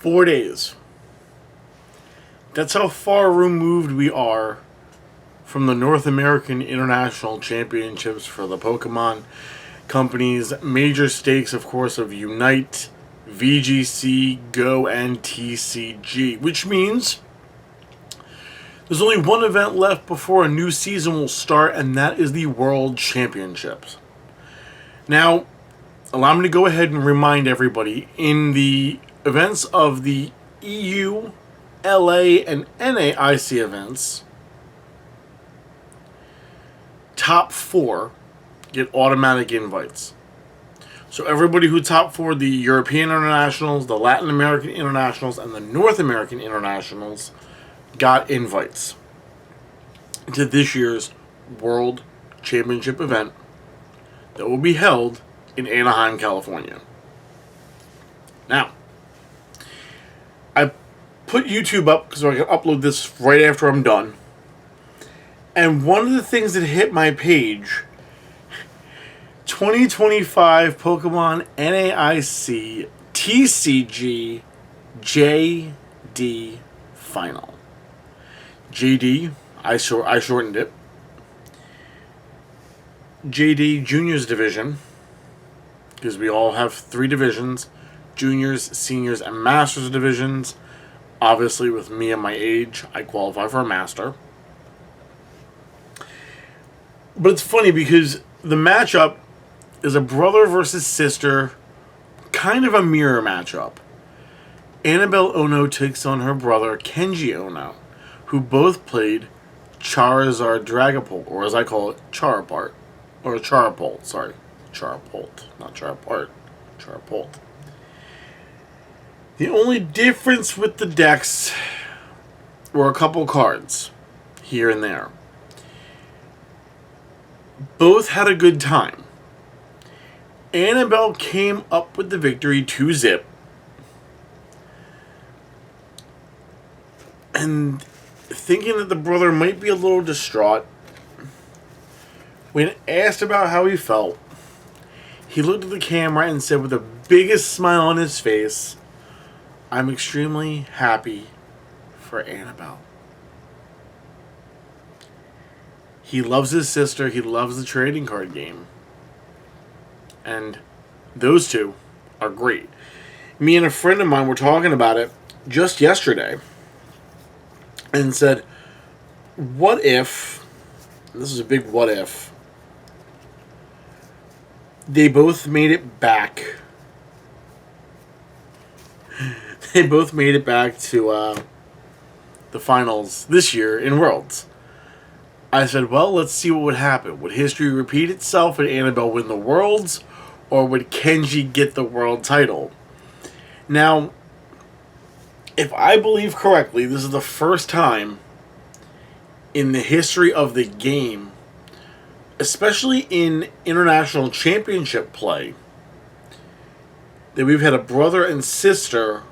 4 days. That's how far removed we are from the North American International Championships for the Pokemon companies. Major stakes, of course, of Unite, VGC, Go, and TCG, which means there's only one event left before a new season will start, and that is the World Championships. Now, allow me to go ahead and remind everybody, in the events of the EU, LA, and NAIC events, top 4 get automatic invites. So everybody who top 4 the European Internationals, the Latin American Internationals, and the North American Internationals got invites to this year's World Championship event that will be held in Anaheim, California. Now, I put YouTube up because I can upload this right after I'm done. And one of the things that hit my page, 2025 Pokemon NAIC TCG JD Final. JD, I shortened it. JD Juniors Division, because we all have 3 divisions: Juniors, Seniors, and Masters divisions. Obviously, with me and my age, I qualify for a Master. But it's funny because the matchup is a brother versus sister, kind of a mirror matchup. Annabelle Ono takes on her brother Kenji Ono, who both played Charizard Dragapult, or as I call it, Charapart. Or Charapult, sorry. Charapult, not Charapart. Charapult. The only difference with the decks were a couple cards here and there. Both had a good time. Annabelle came up with the victory 2-zip. And thinking that the brother might be a little distraught, when asked about how he felt, he looked at the camera and said with the biggest smile on his face, "I'm extremely happy for Annabelle." He loves his sister. He loves the trading card game. And those two are great. Me and a friend of mine were talking about it just yesterday and said, what if, this is a big what if, they both made it back. They both made it back to the finals this year in Worlds. I said, well, let's see what would happen. Would history repeat itself and Annabelle win the Worlds, or would Kenji get the World title? Now, if I believe correctly, this is the first time in the history of the game, especially in international championship play, that we've had a brother and sister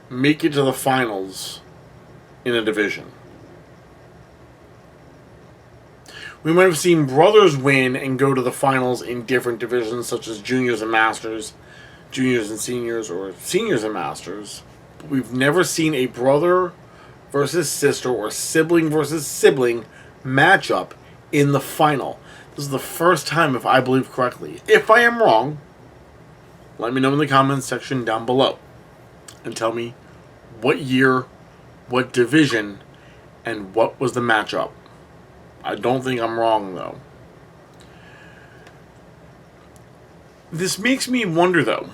make it to the finals in a division. We might have seen brothers win and go to the finals in different divisions, such as juniors and masters, juniors and seniors, or seniors and masters. But we've never seen a brother versus sister or sibling versus sibling matchup in the final. This is the first time, if I believe correctly. If I am wrong, let me know in the comments section down below. And tell me what year, what division, and what was the matchup. I don't think I'm wrong, though. This makes me wonder, though.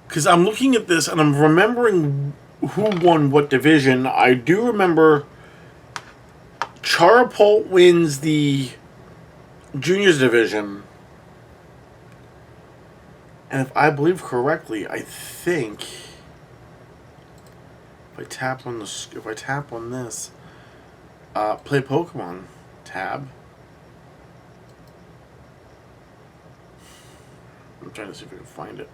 Because I'm looking at this and I'm remembering who won what division. I do remember Charapult wins the Juniors division. And if I believe correctly, I think if I tap on this, play Pokemon tab. I'm trying to see if I can find it.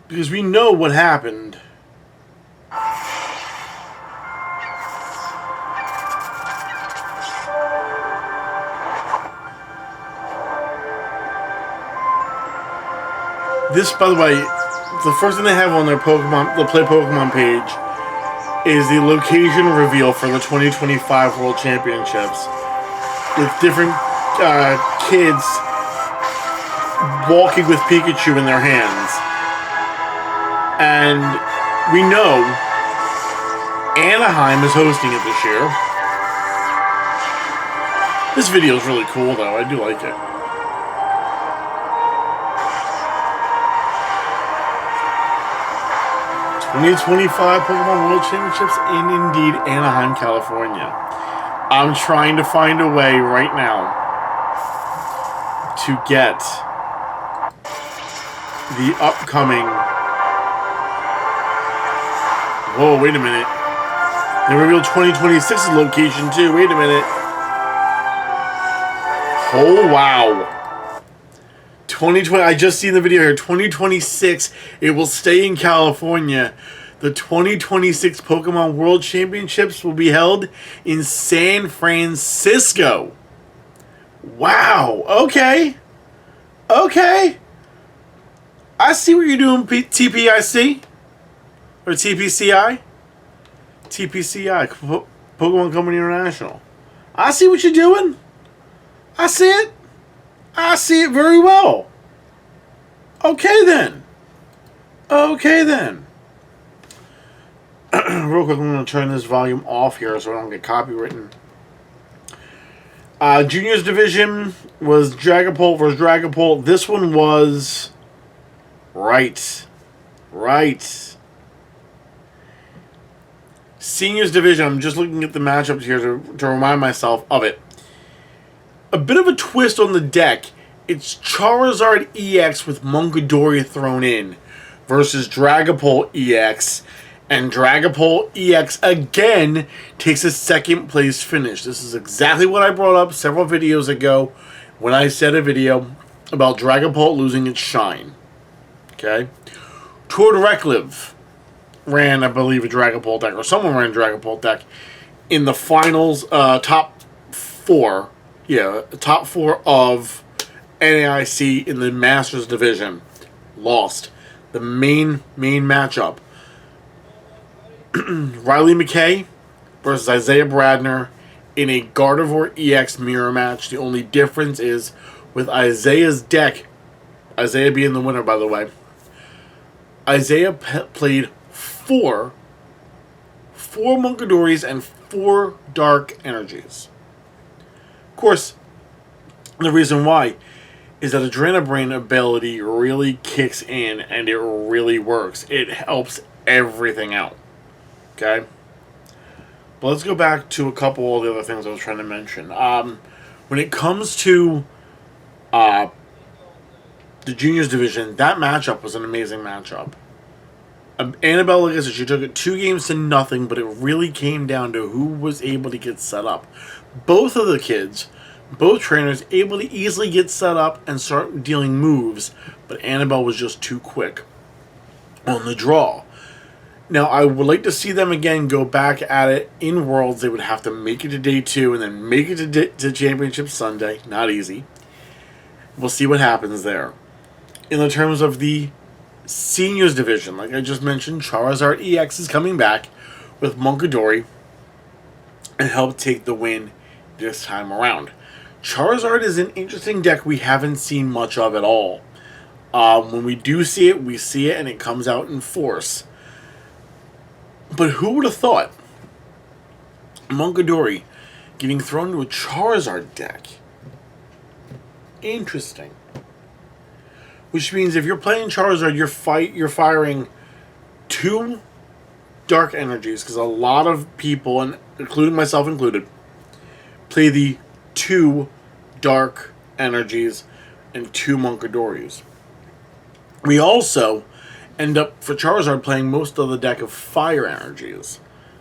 Because we know what happened. This, by the way, the first thing they have on their the Play Pokemon page is the location reveal for the 2025 World Championships with different kids walking with Pikachu in their hands. And we know Anaheim is hosting it this year. This video is really cool, though. I do like it. '25 Pokemon World Championships in, indeed, Anaheim, California. I'm trying to find a way right now to get the upcoming... Whoa, wait a minute. They revealed 2026's location, too. Wait a minute. Oh, wow. 2020, I just seen the video here. 2026, it will stay in California. The 2026 Pokemon World Championships will be held in San Francisco. Wow. Okay. Okay. I see what you're doing, TPIC. Or TPCI. TPCI. Pokemon Company International. I see what you're doing. I see it. I see it very well. Okay, then. Okay, then. Real quick, I'm going to turn this volume off here so I don't get copywritten. Juniors division was Dragapult versus Dragapult. This one was... Right. Seniors division, I'm just looking at the matchups here to remind myself of it. A bit of a twist on the deck. It's Charizard EX with Munkidori thrown in versus Dragapult EX. And Dragapult EX again takes a second place finish. This is exactly what I brought up several videos ago when I said a video about Dragapult losing its shine. Okay? Tour de Reclive ran, I believe, a Dragapult deck, or someone ran a Dragapult deck in the finals, top four. Yeah, top four of NAIC in the Masters division. Lost. The main matchup. Riley McKay versus Isaiah Bradner in a Gardevoir EX mirror match. The only difference is with Isaiah's deck, Isaiah being the winner, by the way, Isaiah played four Munkidoris and 4 Dark Energies. Of course, the reason why is that Adrenabrain ability really kicks in and it really works. It helps everything out. Okay? But let's go back to a couple of the other things I was trying to mention. When it comes to the juniors division, that matchup was an amazing matchup. Annabelle, like I said, she took it 2-0, but it really came down to who was able to get set up. Both of the kids, both trainers, able to easily get set up and start dealing moves, but Annabelle was just too quick on the draw. Now, I would like to see them again go back at it in Worlds. They would have to make it to Day 2 and then make it to Championship Sunday. Not easy. We'll see what happens there. In the terms of the Seniors division, like I just mentioned, Charizard EX is coming back with Munkidori and help take the win this time around. Charizard is an interesting deck we haven't seen much of at all. When we do see it, we see it and it comes out in force. But who would have thought Munkidori getting thrown into a Charizard deck? Interesting. Which means if you're playing Charizard, you're firing 2 Dark Energies, because a lot of people, and including myself included, play the 2 Dark Energies and 2 Munkidoris. We also end up, for Charizard, playing most of the deck of Fire Energies,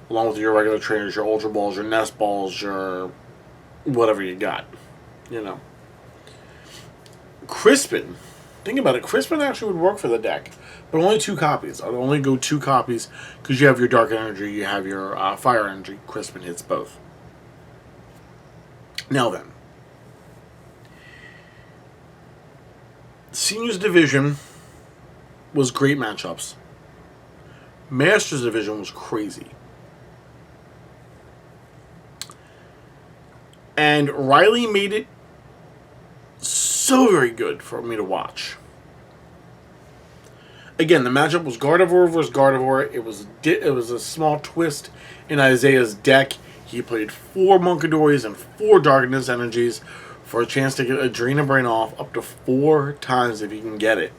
along with your regular trainers, your Ultra Balls, your Nest Balls, your whatever you got, you know. Crispin, think about it, Crispin actually would work for the deck, but only 2 copies. I'd only go 2 copies, because you have your Dark Energy, you have your Fire Energy. Crispin hits both. Now then, Seniors Division was great matchups. Masters division was crazy. And Riley made it so very good for me to watch. Again, the matchup was Gardevoir versus Gardevoir. It was a small twist in Isaiah's deck. He played 4 Monkadoris and 4 Darkness Energies for a chance to get a Drain and Brain off up to 4 times if he can get it.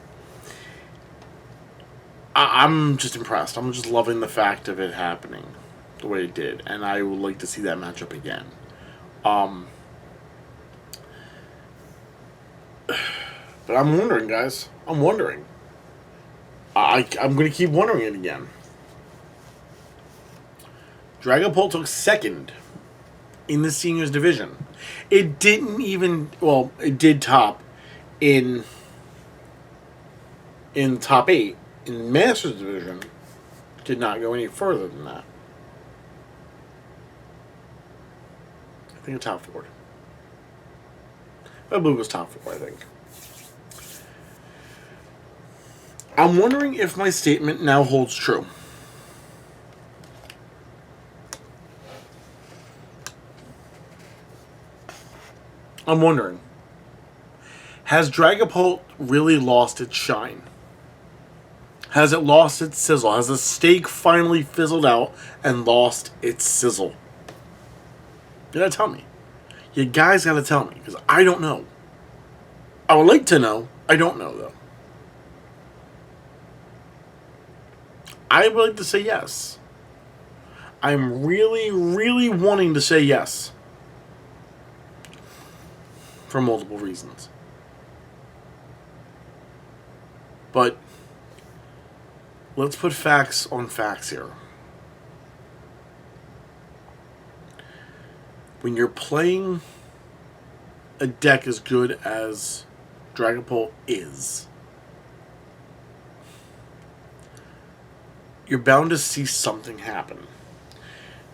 I'm just impressed. I'm just loving the fact of it happening the way it did. And I would like to see that matchup again. But I'm wondering, guys. I'm wondering. I'm going to keep wondering it again. Dragapult took second in the seniors division. It didn't even... Well, it did top in top 8. In Masters division, did not go any further than that. I think it top 4. I believe it was top 4, I think. I'm wondering if my statement now holds true. I'm wondering. Has Dragapult really lost its shine? Has it lost its sizzle? Has the steak finally fizzled out and lost its sizzle? You gotta tell me. You guys gotta tell me, because I don't know. I would like to know. I don't know, though. I would like to say yes. I'm really, really wanting to say yes. For multiple reasons. But let's put facts on facts here. When you're playing a deck as good as Dragapult is, you're bound to see something happen.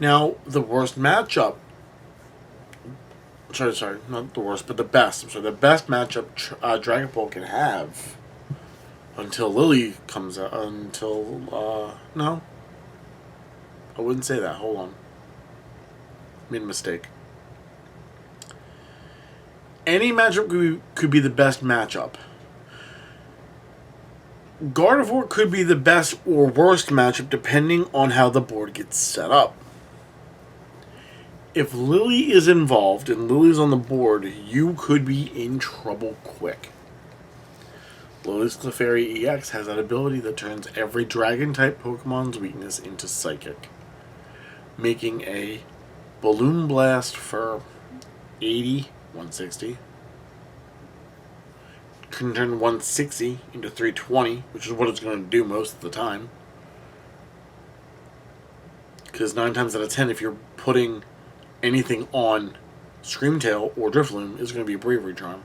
Now, the worst matchup... Sorry, not the worst, but the best. The best matchup Dragapult can have until Lily comes out. No. I wouldn't say that. Hold on. Made a mistake. Any matchup could be the best matchup. Gardevoir could be the best or worst matchup depending on how the board gets set up. If Lily is involved and Lily's on the board, you could be in trouble quick. Lily's Clefairy EX has that ability that turns every Dragon-type Pokemon's weakness into Psychic, making a Balloon Blast for 80, 160. Can turn 160 into 320, which is what it's going to do most of the time. Because 9 times out of 10, if you're putting anything on Screamtail or Drifloon, it's going to be a Bravery Charm.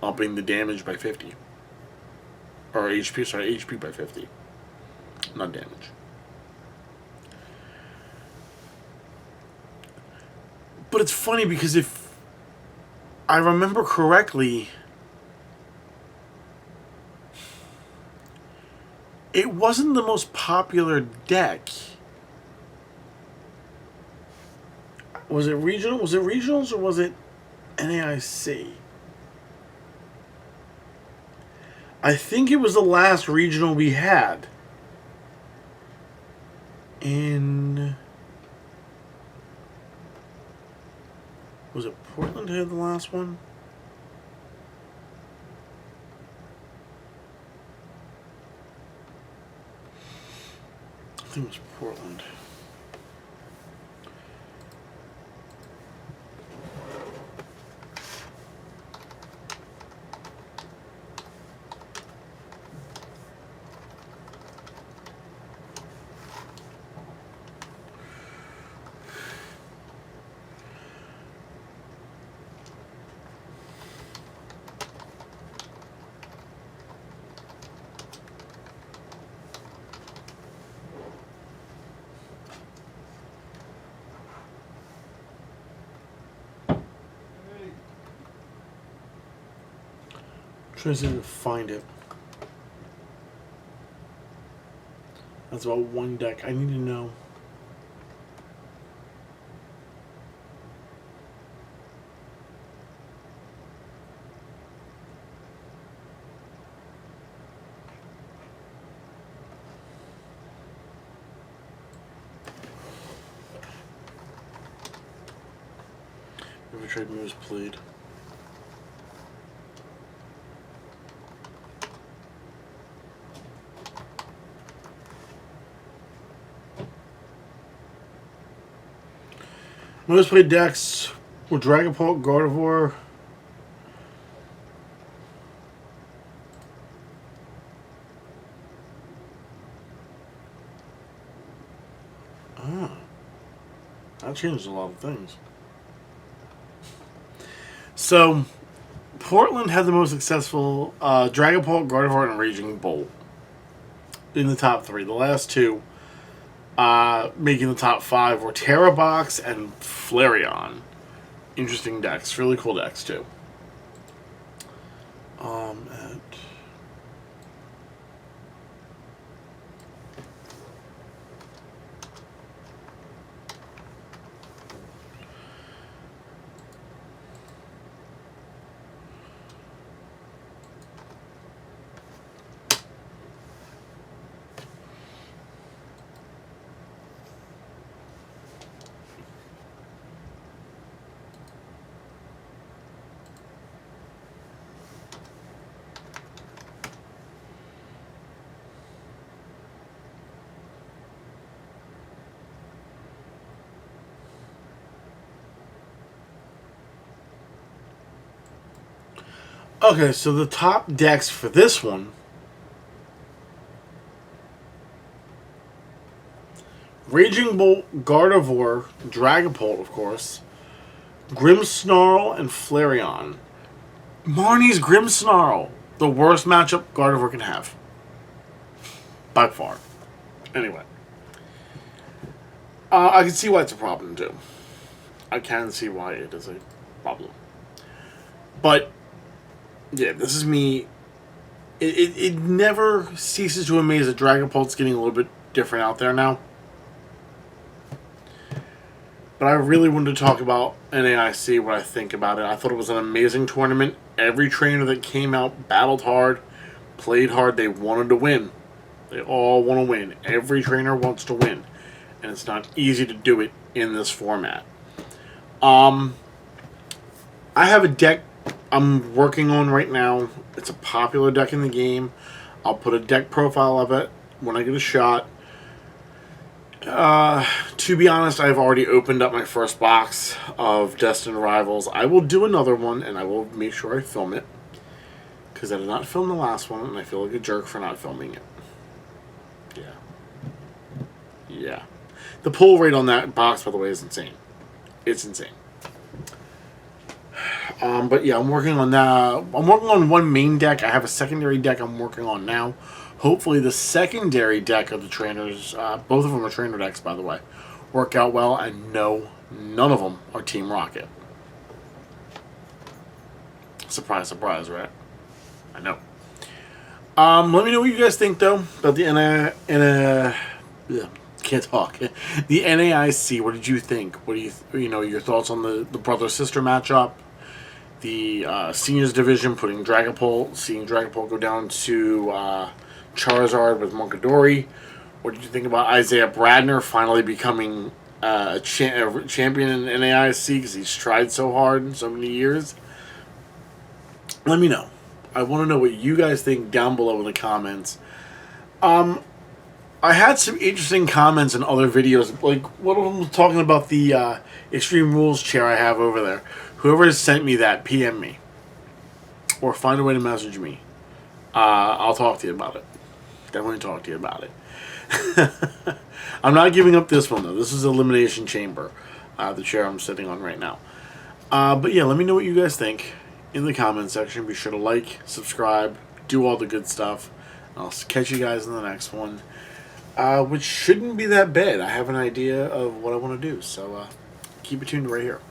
Upping the damage by 50. Or HP by 50. Not damage. But it's funny because if I remember correctly, it wasn't the most popular deck. Was it regional? Was it regionals or was it NAIC? I think it was the last regional we had. Was it Portland who had the last one? I think it was Portland. Trying to see if I can find it. That's about one deck. I need to know. Every trade move is played. Most played decks were Dragapult, Gardevoir. That changed a lot of things. So, Portland had the most successful Dragapult, Gardevoir, and Raging Bolt in the top 3. The last 2 making the top 5 were Terrabox and Flareon. Interesting decks. Really cool decks, too. Okay, so the top decks for this one: Raging Bolt, Gardevoir, Dragapult, of course, Grimmsnarl, and Flareon. Marnie's Grimmsnarl, the worst matchup Gardevoir can have. By far. Anyway. I can see why it's a problem, too. I can see why it is a problem. But, yeah, this is me. It never ceases to amaze that Dragapult's getting a little bit different out there now. But I really wanted to talk about NAIC, what I think about it. I thought it was an amazing tournament. Every trainer that came out battled hard, played hard. They wanted to win. They all want to win. Every trainer wants to win. And it's not easy to do it in this format. I have a deck I'm working on right now. It's a popular deck in the game. I'll put a deck profile of it when I get a shot. To be honest, I've already opened up my first box of Destined Rivals. I will do another one, and I will make sure I film it. Because I did not film the last one, and I feel like a jerk for not filming it. Yeah. The pull rate on that box, by the way, is insane. It's insane. But yeah, I'm working on that. I'm working on one main deck. I have a secondary deck I'm working on now. Hopefully the secondary deck of the trainers, both of them are trainer decks, by the way, work out well. And no, none of them are Team Rocket. Surprise, surprise, right? I know. Let me know what you guys think, though, about the can't talk. The NAIC. What did you think? What do you know? Your thoughts on the brother sister matchup? The seniors division, putting Dragapult, seeing Dragapult go down to Charizard with Monkadori. What did you think about Isaiah Bradner finally becoming a champion in NAIC because he's tried so hard in so many years? Let me know. I want to know what you guys think down below in the comments. I had some interesting comments in other videos. Like, one of them was talking about the Extreme Rules chair I have over there. Whoever has sent me that, PM me. Or find a way to message me. I'll talk to you about it. Definitely talk to you about it. I'm not giving up this one, though. This is Elimination Chamber. The chair I'm sitting on right now. But yeah, let me know what you guys think in the comment section. Be sure to like, subscribe, do all the good stuff. I'll catch you guys in the next one. Which shouldn't be that bad. I have an idea of what I want to do. So keep it tuned right here.